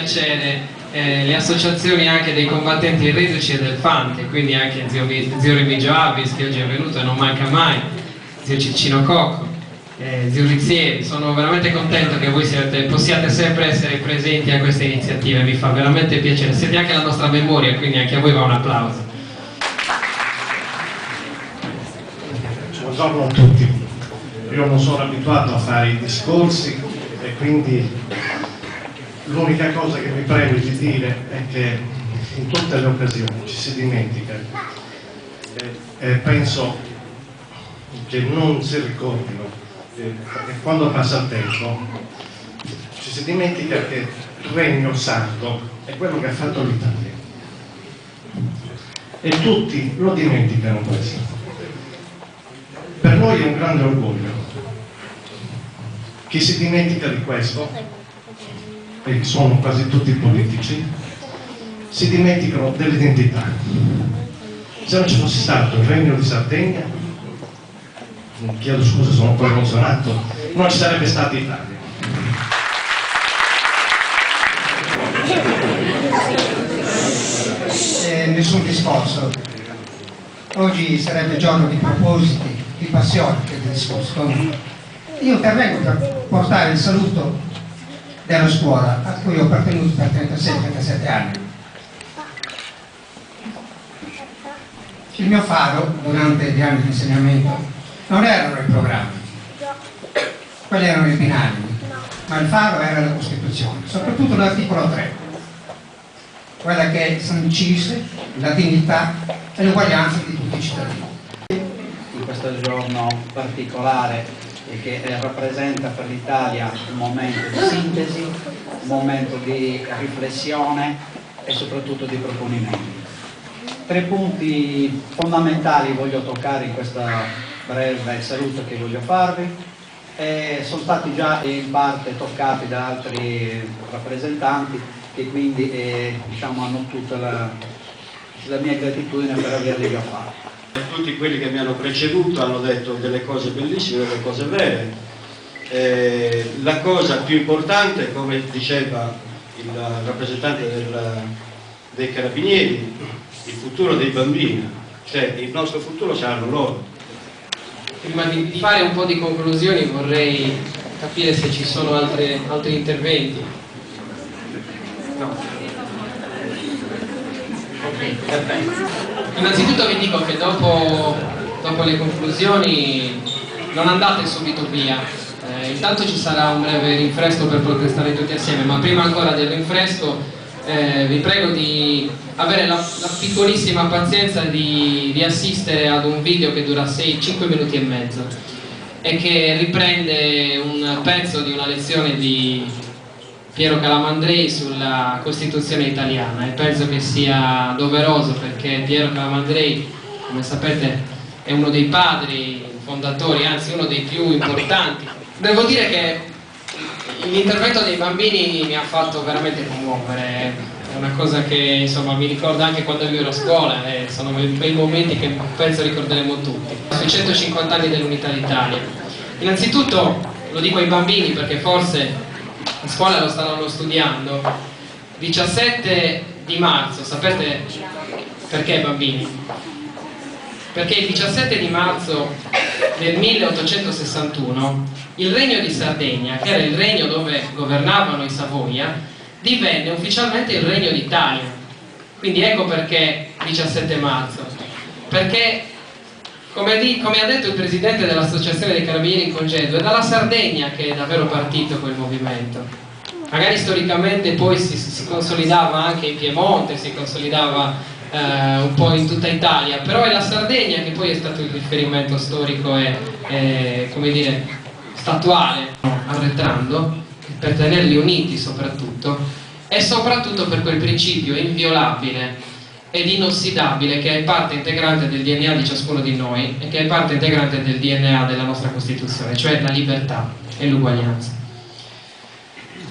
piacere le associazioni anche dei combattenti reduci e del Fante, quindi anche zio Remigio Abbis, che oggi è venuto e non manca mai, zio Ciccino Cocco, zio Rizzieri. Sono veramente contento che voi possiate sempre essere presenti a queste iniziative, mi fa veramente piacere. Siete anche la nostra memoria, quindi anche a voi va un applauso. Buongiorno a tutti. Io non sono abituato a fare i discorsi e quindi l'unica cosa che mi prego di dire è che in tutte le occasioni ci si dimentica e penso che non si ricordino, perché quando passa il tempo ci si dimentica che il regno sardo è quello che ha fatto l'Italia e tutti lo dimenticano questo. Per noi è un grande orgoglio. Chi si dimentica di questo, e sono quasi tutti politici, si dimenticano dell'identità. Se non ci fosse stato il Regno di Sardegna, chiedo scusa, sono un po' emozionato, non ci sarebbe stata Italia. Nessun discorso. Oggi sarebbe giorno di propositi, di passione che di discorso. Io intervengo per portare il saluto della scuola a cui ho appartenuto per 36-37 anni. Il mio faro durante gli anni di insegnamento non erano i programmi, quelli erano i binari, ma il faro era la Costituzione, soprattutto l'articolo 3, quella che sancisce la dignità e l'uguaglianza di tutti i cittadini. In questo giorno particolare e che rappresenta per l'Italia un momento di sintesi, un momento di riflessione e soprattutto di proponimenti. 3 punti fondamentali voglio toccare in questo breve saluto che voglio farvi, sono stati già in parte toccati da altri rappresentanti che quindi diciamo, hanno tutta la mia gratitudine per averli già fatti. Tutti quelli che mi hanno preceduto hanno detto delle cose bellissime, delle cose vere. La cosa più importante, come diceva il rappresentante dei Carabinieri, il futuro dei bambini, cioè il nostro futuro saranno loro. Prima di fare un po' di conclusioni vorrei capire se ci sono altri interventi. No. Ok, perfetto. Innanzitutto vi dico che dopo le conclusioni non andate subito via, intanto ci sarà un breve rinfresco per poter stare tutti assieme, ma prima ancora del rinfresco vi prego di avere la piccolissima pazienza di assistere ad un video che dura 5 minuti e mezzo e che riprende un pezzo di una lezione di Piero Calamandrei sulla Costituzione italiana, e penso che sia doveroso perché Piero Calamandrei, come sapete, è uno dei padri fondatori, anzi uno dei più importanti. Devo dire che l'intervento dei bambini mi ha fatto veramente commuovere, è una cosa che insomma mi ricorda anche quando io ero a scuola, e sono bei momenti che penso ricorderemo tutti. Sui 150 anni dell'Unità d'Italia. Innanzitutto lo dico ai bambini perché forse a scuola lo stanno studiando. 17 di marzo, sapete perché, bambini? Perché il 17 di marzo del 1861 il Regno di Sardegna, che era il regno dove governavano i Savoia, divenne ufficialmente il Regno d'Italia. Quindi ecco perché 17 marzo. Perché, come ha detto il presidente dell'Associazione dei Carabinieri in congedo, è dalla Sardegna che è davvero partito quel movimento. Magari storicamente poi si consolidava anche in Piemonte, si consolidava un po' in tutta Italia, però è la Sardegna che poi è stato il riferimento storico e come dire, statuale, arretrando, per tenerli uniti soprattutto, e soprattutto per quel principio inviolabile ed inossidabile che è parte integrante del DNA di ciascuno di noi e che è parte integrante del DNA della nostra Costituzione, cioè la libertà e l'uguaglianza.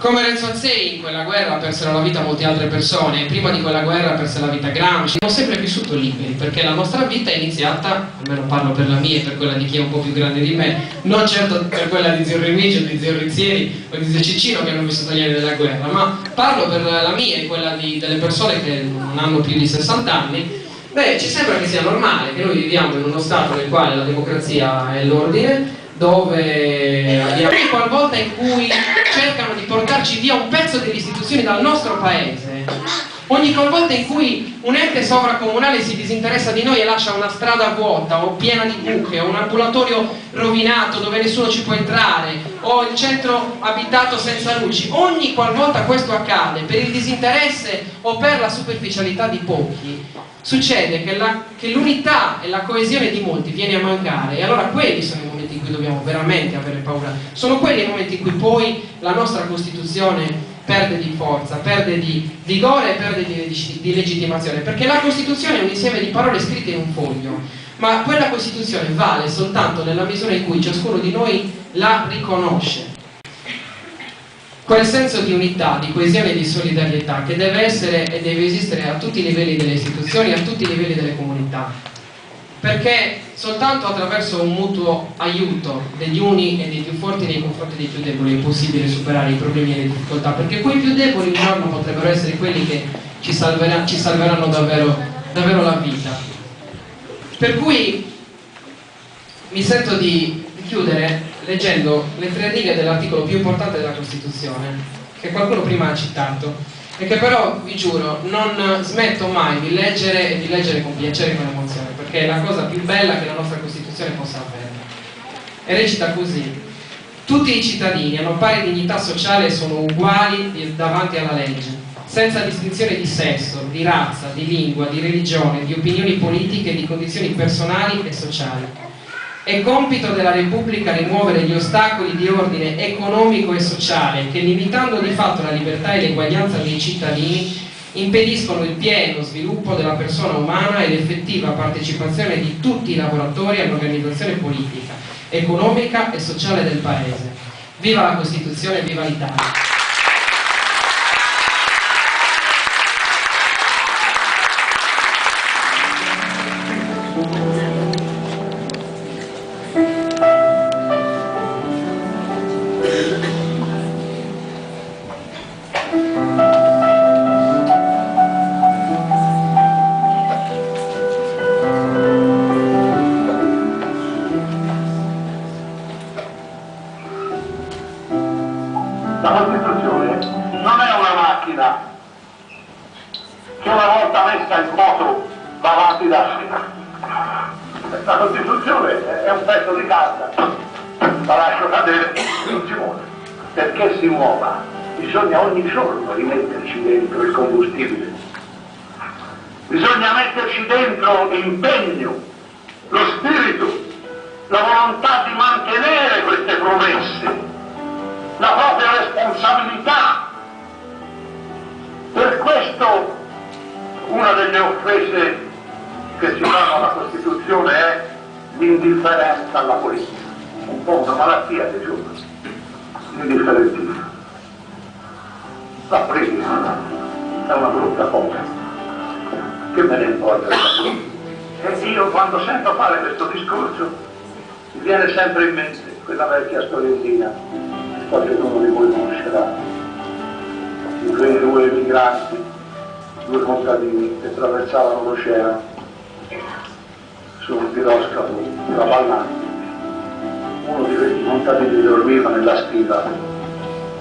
Come Renzo Azzei, in quella guerra persero la vita molte altre persone, e prima di quella guerra perse la vita Gramsci. Abbiamo sempre vissuto liberi, perché la nostra vita è iniziata, almeno parlo per la mia e per quella di chi è un po' più grande di me, non certo per quella di zio Remigio, di zio Rizzieri o di zio Ciccino che hanno vissuto gli anni della guerra, ma parlo per la mia e quella delle persone che non hanno più di 60 anni. Beh, ci sembra che sia normale che noi viviamo in uno stato nel quale la democrazia è l'ordine, dove abbiamo qualvolta in cui cercano di portarci via un pezzo delle istituzioni dal nostro paese, ogni qualvolta in cui un ente sovracomunale si disinteressa di noi e lascia una strada vuota o piena di buche, o un ambulatorio rovinato dove nessuno ci può entrare, o il centro abitato senza luci, ogni qualvolta questo accade per il disinteresse o per la superficialità di pochi, succede che l'unità e la coesione di molti viene a mancare, e allora quelli sono i momenti in cui dobbiamo veramente avere paura. Sono quelli i momenti in cui poi la nostra Costituzione perde di forza, perde di vigore e perde di legittimazione, perché la Costituzione è un insieme di parole scritte in un foglio, ma quella Costituzione vale soltanto nella misura in cui ciascuno di noi la riconosce. Quel senso di unità, di coesione e di solidarietà che deve essere e deve esistere a tutti i livelli delle istituzioni, a tutti i livelli delle comunità, perché soltanto attraverso un mutuo aiuto degli uni e dei più forti nei confronti dei più deboli è possibile superare i problemi e le difficoltà, perché quei più deboli un giorno potrebbero essere quelli che ci salveranno davvero la vita. Per cui mi sento di chiudere leggendo le 3 righe dell'articolo più importante della Costituzione, che qualcuno prima ha citato, e che però, vi giuro, non smetto mai di leggere, e di leggere con piacere e con emozione, perché è la cosa più bella che la nostra Costituzione possa avere. E recita così: tutti i cittadini hanno pari dignità sociale e sono uguali davanti alla legge, senza distinzione di sesso, di razza, di lingua, di religione, di opinioni politiche e di condizioni personali e sociali. È compito della Repubblica rimuovere gli ostacoli di ordine economico e sociale che, limitando di fatto la libertà e l'eguaglianza dei cittadini, impediscono il pieno sviluppo della persona umana e l'effettiva partecipazione di tutti i lavoratori all'organizzazione politica, economica e sociale del Paese. Viva la Costituzione, viva l'Italia! La Costituzione non è una macchina che una volta messa in moto va avanti da sé. La Costituzione è un pezzo di carta, la lascio cadere, non si muove. Perché si muova? Bisogna ogni giorno rimetterci dentro il combustibile. Bisogna metterci dentro l'impegno, lo spirito, la volontà di mantenere queste promesse, la propria responsabilità. Per questo una delle offese che si fanno alla Costituzione è l'indifferenza alla politica, un po' una malattia dei giovani, l'indifferentismo. La politica è una brutta cosa, che me ne importa? E io quando sento fare questo discorso mi viene sempre in mente quella vecchia storiellina, qualcuno di voi conoscerà, di quei 2 emigranti, 2 contadini che attraversavano l'oceano su un piroscafo traballante. Uno di questi contadini dormiva nella stiva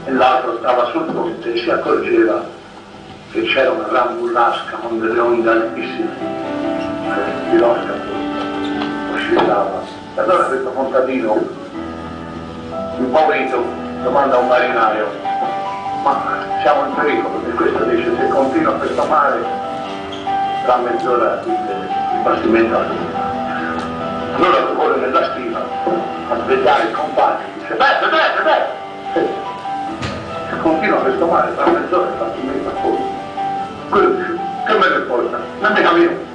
e l'altro stava sul ponte e si accorgeva che c'era una gran burrasca con delle onde altissime. Il piroscafo oscillava. E allora questo contadino, impaurito, domanda a un marinaio: ma siamo in pericolo? E questo dice: se continua questo mare, tra mezz'ora il bastimento arriva. Allora corre nella stiva a svegliare il compagno, dice: beh, se continua questo mare, tra mezz'ora il bastimento affoglia. Quello dice: che me ne importa? Non mi cammino.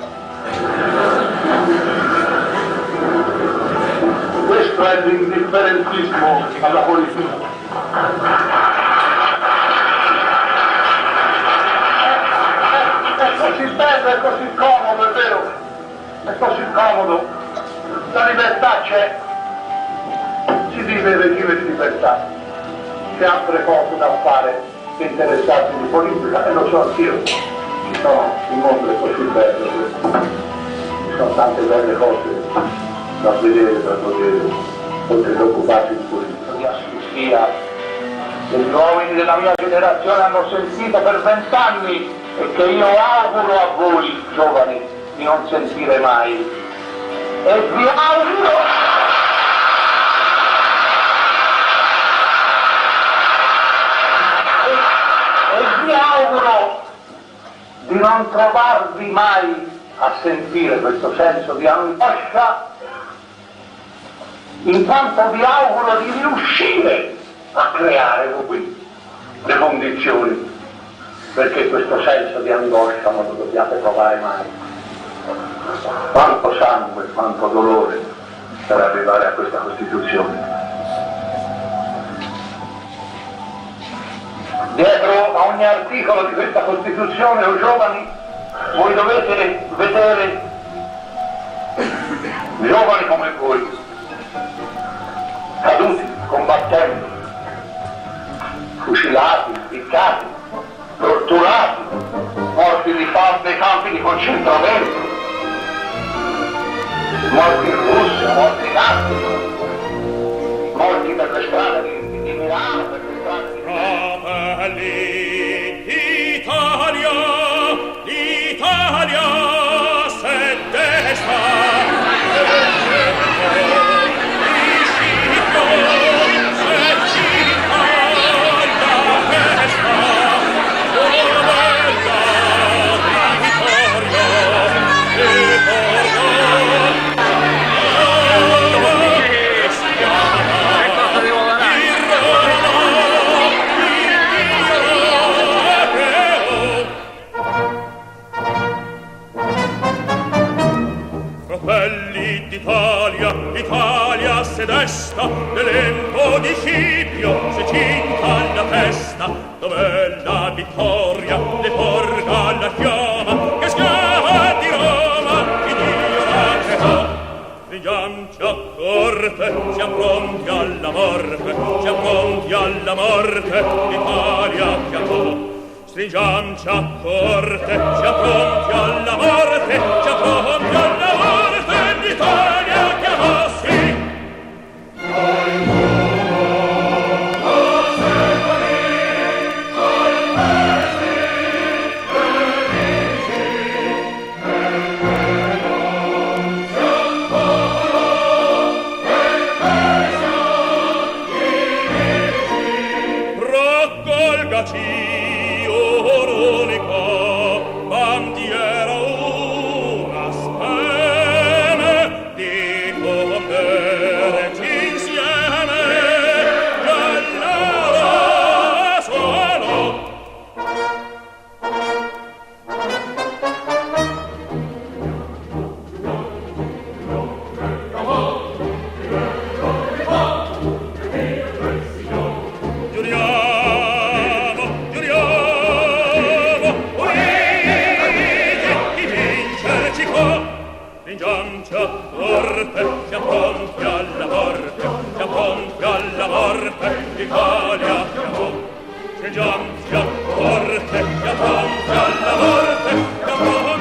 Questo è l'indifferentismo alla politica. bello, è così comodo, è vero, è così comodo, la libertà c'è, si vive in regime di libertà, c'è altre cose da fare che interessarsi di politica, e lo so anch'io, ci sono, il mondo è così bello, ci sono tante belle cose da vedere, da godere, oltre che occuparsi di politica. L'asfissia che gli uomini della mia generazione hanno sentito per 20 anni e che io auguro a voi, giovani, di non sentire mai. E vi auguro di non trovarvi mai a sentire questo senso di angoscia, in quanto vi auguro di riuscire a creare voi le condizioni perché questo senso di angoscia non lo dobbiate provare mai. Quanto sangue, quanto dolore per arrivare a questa Costituzione. Dietro a ogni articolo di questa Costituzione, o giovani, voi dovete vedere giovani come voi, caduti, combattendo, fucilati, impiccati, torturati, morti di fame nei campi di concentramento, morti in Russia, morti in Africa, morti per le strade di Milano, per le strade di Italia, l'Italia se destra. Fratelli d'Italia, l'Italia se desta, nell'empo di Scipio se cinta la testa, dov'è la vittoria, le porga la fiamma, che schiava di Roma, che Dio la creò. Stringiamoci a corte, siamo pronti alla morte, siamo pronti alla morte, l'Italia chiamò. Stringiamoci a corte, siamo pronti alla morte, siamo pronti alla morte, l'Italia chiamò, sì. Raccolgaci bandiera una speme di commerci insieme dall'ora suono. Stringiamoci a corte, siamo pronti alla morte, siamo pronti alla morte, l'Italia chiamò. Stringiamoci a corte, siamo pronti alla morte, siamo pronti